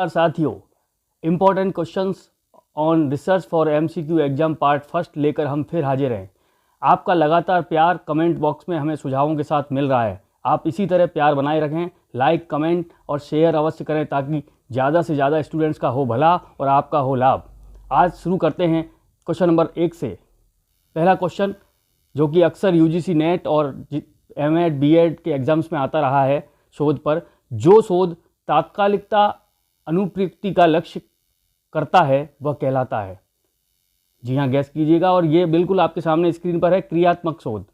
साथियों, important questions on research for MCQ exam part first लेकर हम फिर हाजिर हैं। आपका लगातार प्यार कमेंट बॉक्स में हमें सुझावों के साथ मिल रहा है। आप इसी तरह प्यार बनाए रखें, लाइक कमेंट और शेयर अवश्य करें ताकि ज़्यादा से ज़्यादा स्टूडेंट्स का हो भला और आपका हो लाभ। आज शुरू करते हैं क्वेश्चन नंबर 1 से। पहला क्वेश्चन जो कि अक्सर यूजीसी नेट और एमएड बीएड के एग्जाम्स में आता रहा है, शोध पर जो शोध तात्कालिकता अनुप्रयुक्ति का लक्ष्य करता है वह कहलाता है। जी हाँ, गैस कीजिएगा और ये बिल्कुल आपके सामने स्क्रीन पर है, क्रियात्मक शोध।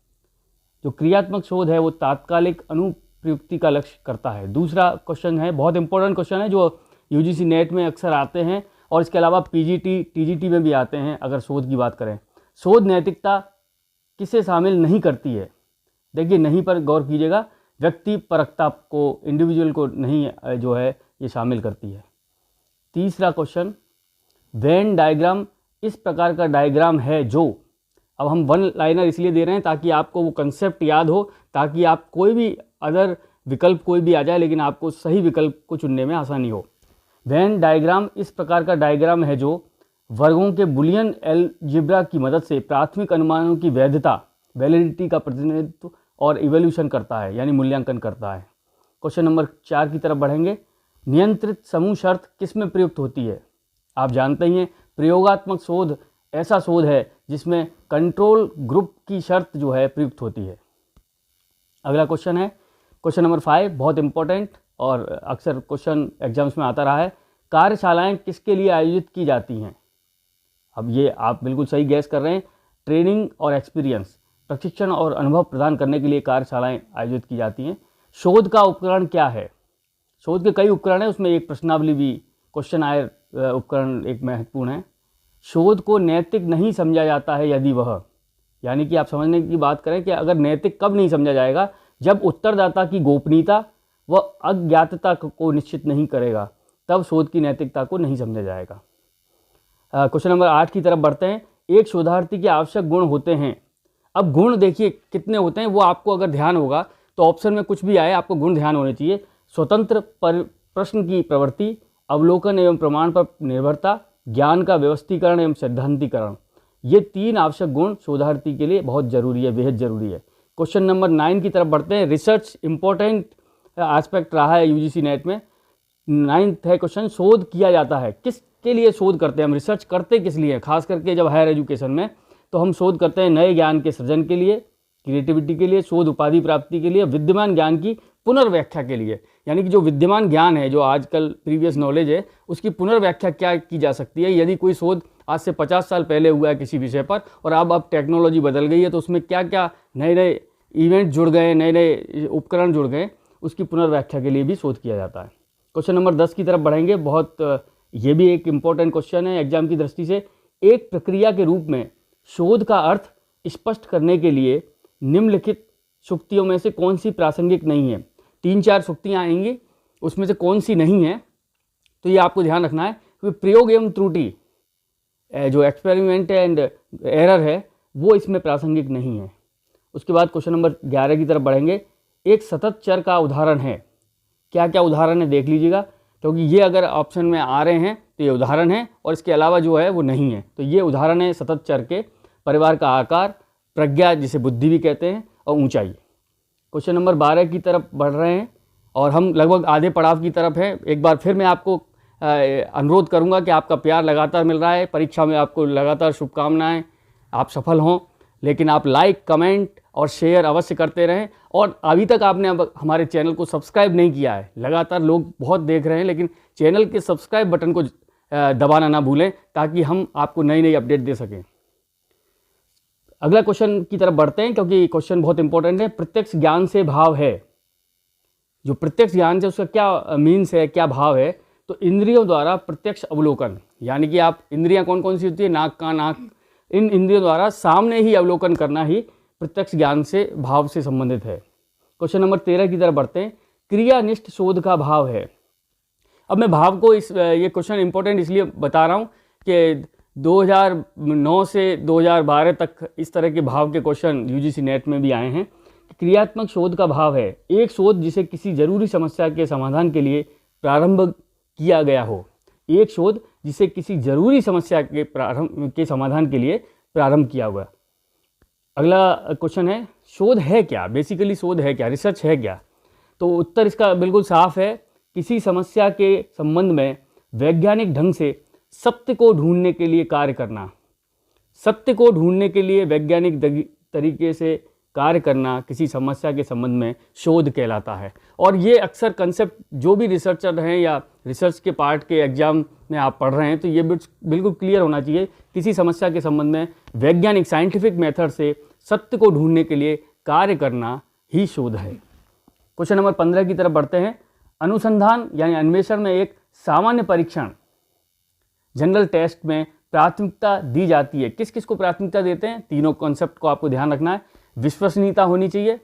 जो क्रियात्मक शोध है वो तात्कालिक अनुप्रयुक्ति का लक्ष्य करता है। दूसरा क्वेश्चन है, बहुत इंपॉर्टेंट क्वेश्चन है जो यूजीसी नेट में अक्सर आते हैं और इसके अलावा पीजीटी टीजीटी में भी आते हैं। अगर शोध की बात करें, शोध नैतिकता किसे शामिल नहीं करती है? देखिए, नहीं पर गौर कीजिएगा, व्यक्ति परकता को, इंडिविजुअल को नहीं जो है ये शामिल करती है। तीसरा क्वेश्चन, वेन डायग्राम इस प्रकार का डायग्राम है जो, अब हम वन लाइनर इसलिए दे रहे हैं ताकि आपको वो कंसेप्ट याद हो, ताकि आप कोई भी अदर विकल्प कोई भी आ जाए लेकिन आपको सही विकल्प को चुनने में आसानी हो। वेन डायग्राम इस प्रकार का डायग्राम है जो वर्गों के बुलियन एलजिब्रा की मदद से प्राथमिक अनुमानों की वैधता, वैलिडिटी का प्रतिनिधित्व और इवोल्यूशन करता है, यानी मूल्यांकन करता है। क्वेश्चन नंबर 4 की तरफ बढ़ेंगे। नियंत्रित समूह शर्त किस में प्रयुक्त होती है? आप जानते ही हैं, प्रयोगात्मक शोध ऐसा शोध है जिसमें कंट्रोल ग्रुप की शर्त जो है प्रयुक्त होती है। अगला क्वेश्चन है क्वेश्चन नंबर 5, बहुत इंपॉर्टेंट और अक्सर क्वेश्चन एग्जाम्स में आता रहा है। कार्यशालाएं किसके लिए आयोजित की जाती हैं? अब ये आप बिल्कुल सही गैस कर रहे हैं, ट्रेनिंग और एक्सपीरियंस, प्रशिक्षण और अनुभव प्रदान करने के लिए कार्यशालाएं आयोजित की जाती हैं। शोध का उपकरण क्या है? शोध के कई उपकरण हैं, उसमें एक प्रश्नावली भी, क्वेश्चन आयर उपकरण एक महत्वपूर्ण है। शोध को नैतिक नहीं समझा जाता है यदि वह, यानी कि आप समझने की बात करें कि अगर नैतिक कब नहीं समझा जाएगा, जब उत्तरदाता की गोपनीयता व अज्ञातता को निश्चित नहीं करेगा, तब शोध की नैतिकता को नहीं समझा जाएगा। क्वेश्चन नंबर 8 की तरफ बढ़ते हैं। एक शोधार्थी के आवश्यक गुण होते हैं। अब गुण देखिए कितने होते हैं, वो आपको अगर ध्यान होगा तो ऑप्शन में कुछ भी आए आपको गुण ध्यान होने चाहिए। स्वतंत्र प्रश्न की प्रवृत्ति, अवलोकन एवं प्रमाण पर निर्भरता, ज्ञान का व्यवस्थीकरण एवं सिद्धांतीकरण, ये 3 आवश्यक गुण शोधार्थी के लिए बहुत जरूरी है, बेहद जरूरी है। क्वेश्चन नंबर 9 की तरफ बढ़ते हैं। रिसर्च इंपॉर्टेंट एस्पेक्ट रहा है यूजीसी नेट में। 9th है क्वेश्चन, शोध किया जाता है किसके लिए? शोध करते हैं हम, रिसर्च करते किस लिए? खास करके जब हायर एजुकेशन में, तो हम शोध करते हैं नए ज्ञान के सृजन के लिए, क्रिएटिविटी के लिए, शोध उपाधि प्राप्ति के लिए, विद्यमान ज्ञान की पुनर्व्याख्या के लिए, यानी कि जो विद्यमान ज्ञान है, जो आजकल प्रीवियस नॉलेज है, उसकी पुनर्व्याख्या क्या की जा सकती है। यदि कोई शोध आज से 50 साल पहले हुआ है किसी विषय पर और अब टेक्नोलॉजी बदल गई है, तो उसमें क्या क्या नए नए इवेंट जुड़ गए, नए नए उपकरण जुड़ गए, उसकी पुनर्व्याख्या के लिए भी शोध किया जाता है। क्वेश्चन नंबर 10 की तरफ बढ़ेंगे। बहुत ये भी एक इम्पॉर्टेंट क्वेश्चन है एग्जाम की दृष्टि से। एक प्रक्रिया के रूप में शोध का अर्थ स्पष्ट करने के लिए निम्नलिखित सूक्तियों में से कौन सी प्रासंगिक नहीं है? 3-4 सूक्तियाँ आएंगी, उसमें से कौन सी नहीं है, तो ये आपको ध्यान रखना है क्योंकि प्रयोग एवं त्रुटि, जो एक्सपेरिमेंट एंड एरर है, वो इसमें प्रासंगिक नहीं है। उसके बाद क्वेश्चन नंबर 11 की तरफ बढ़ेंगे। एक सतत चर का उदाहरण है। क्या क्या उदाहरण है देख लीजिएगा, क्योंकि ये अगर ऑप्शन में आ रहे हैं तो ये उदाहरण है और इसके अलावा जो है वो नहीं है। तो ये उदाहरण है सतत चर के। परिवार का आकार, प्रज्ञा जिसे बुद्धि भी कहते हैं, और ऊंचाई। क्वेश्चन नंबर 12 की तरफ बढ़ रहे हैं और हम लगभग आधे पड़ाव की तरफ हैं। एक बार फिर मैं आपको अनुरोध करूंगा कि आपका प्यार लगातार मिल रहा है, परीक्षा में आपको लगातार शुभकामनाएं, आप सफल हों, लेकिन आप लाइक कमेंट और शेयर अवश्य करते रहें। और अभी तक आपने अब हमारे चैनल को सब्सक्राइब नहीं किया है, लगातार लोग बहुत देख रहे हैं, लेकिन चैनल के सब्सक्राइब बटन को दबाना ना भूलें ताकि हम आपको नई नई अपडेट दे सकें। अगला क्वेश्चन की तरफ बढ़ते हैं क्योंकि क्वेश्चन बहुत इंपॉर्टेंट है। प्रत्यक्ष ज्ञान से भाव है। जो प्रत्यक्ष ज्ञान से उसका क्या मीन्स है, क्या भाव है? तो इंद्रियों द्वारा प्रत्यक्ष अवलोकन, यानी कि आप इंद्रियां कौन कौन सी होती है? नाक, कान, आँख, इन इंद्रियों द्वारा सामने ही अवलोकन करना ही प्रत्यक्ष ज्ञान से भाव से संबंधित है। क्वेश्चन नंबर 13 की तरफ बढ़ते हैं। क्रियानिष्ठ शोध का भाव है। अब मैं भाव को ये क्वेश्चन इंपॉर्टेंट इसलिए बता रहा हूँ कि 2009 से 2012 तक इस तरह के भाव के क्वेश्चन यूजीसी नेट में भी आए हैं। क्रियात्मक शोध का भाव है एक शोध जिसे किसी जरूरी समस्या के समाधान के लिए प्रारंभ किया गया हो। एक शोध जिसे किसी जरूरी समस्या के समाधान के लिए प्रारंभ किया हुआ। अगला क्वेश्चन है, शोध है क्या? बेसिकली शोध है क्या, रिसर्च है क्या? तो उत्तर इसका बिल्कुल साफ है, किसी समस्या के संबंध में वैज्ञानिक ढंग से सत्य को ढूंढने के लिए कार्य करना। सत्य को ढूंढने के लिए वैज्ञानिक तरीके से कार्य करना किसी समस्या के संबंध में शोध कहलाता है। और ये अक्सर कंसेप्ट जो भी रिसर्चर हैं या रिसर्च के पार्ट के एग्जाम में आप पढ़ रहे हैं तो ये बिल्कुल क्लियर होना चाहिए, किसी समस्या के संबंध में वैज्ञानिक साइंटिफिक मेथड से सत्य को ढूंढने के लिए कार्य करना ही शोध है। क्वेश्चन नंबर 15 की तरफ बढ़ते हैं। अनुसंधान यानी अन्वेषण में एक सामान्य परीक्षण जनरल टेस्ट में प्राथमिकता दी जाती है। किस किस को प्राथमिकता देते हैं? तीनों कॉन्सेप्ट को आपको ध्यान रखना है। विश्वसनीयता होनी चाहिए,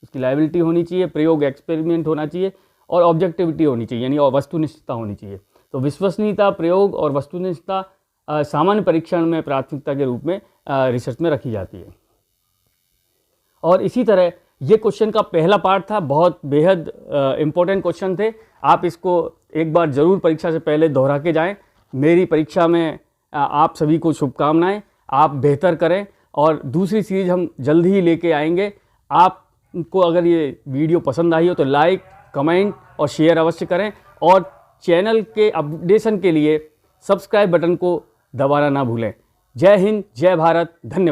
उसकी लायबिलिटी होनी चाहिए, प्रयोग एक्सपेरिमेंट होना चाहिए और ऑब्जेक्टिविटी होनी चाहिए यानी वस्तुनिष्ठता होनी चाहिए। तो विश्वसनीयता, प्रयोग और वस्तुनिष्ठता सामान्य परीक्षण में प्राथमिकता के रूप में रिसर्च में रखी जाती है। और इसी तरह ये क्वेश्चन का पहला पार्ट था, बहुत बेहद इम्पोर्टेंट क्वेश्चन थे। आप इसको एक बार ज़रूर परीक्षा से पहले दोहरा के जाएं। मेरी परीक्षा में आप सभी को शुभकामनाएं, आप बेहतर करें और दूसरी सीरीज हम जल्द ही लेके आएंगे। आपको अगर ये वीडियो पसंद आई हो तो लाइक, कमेंट और शेयर अवश्य करें और चैनल के अपडेशन के लिए सब्सक्राइब बटन को दबाना ना भूलें। जय हिंद, जय भारत, धन्यवाद।